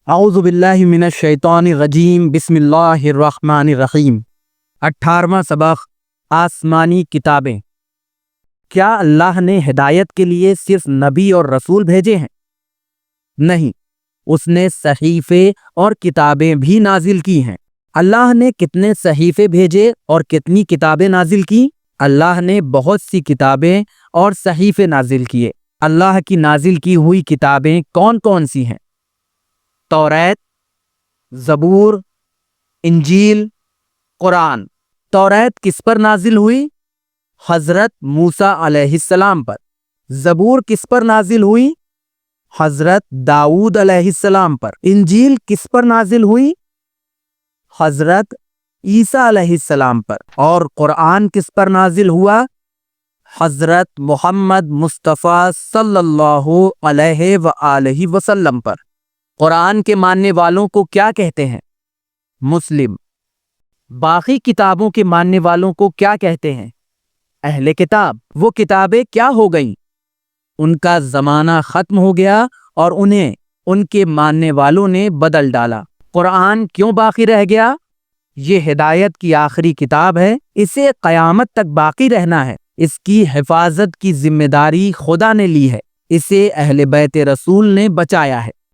اعوذ باللہ من الشیطان الرجیم بسم اللہ الرحمن الرحیم۔ 18واں سبق، آسمانی کتابیں۔ کیا اللہ نے ہدایت کے لیے صرف نبی اور رسول بھیجے ہیں؟ نہیں، اس نے صحیفے اور کتابیں بھی نازل کی ہیں۔ اللہ نے کتنے صحیفے بھیجے اور کتنی کتابیں نازل کی؟ اللہ نے بہت سی کتابیں اور صحیفے نازل کیے۔ اللہ کی نازل کی ہوئی کتابیں کون کون سی ہیں؟ توریت، زبور، انجیل، قرآن۔ توریت کس پر نازل ہوئی؟ حضرت موسیٰ علیہ السلام پر۔ زبور کس پر نازل ہوئی؟ حضرت داؤد علیہ السلام پر۔ انجیل کس پر نازل ہوئی؟ حضرت عیسیٰ علیہ السلام پر۔ اور قرآن کس پر نازل ہوا؟ حضرت محمد مصطفیٰ صلی اللہ علیہ وآلہ وسلم پر۔ قرآن کے ماننے والوں کو کیا کہتے ہیں؟ مسلم۔ باقی کتابوں کے ماننے والوں کو کیا کہتے ہیں؟ اہل کتاب۔ وہ کتابیں کیا ہو گئیں؟ ان کا زمانہ ختم ہو گیا اور انہیں ان کے ماننے والوں نے بدل ڈالا۔ قرآن کیوں باقی رہ گیا؟ یہ ہدایت کی آخری کتاب ہے، اسے قیامت تک باقی رہنا ہے۔ اس کی حفاظت کی ذمہ داری خدا نے لی ہے، اسے اہل بیت رسول نے بچایا ہے۔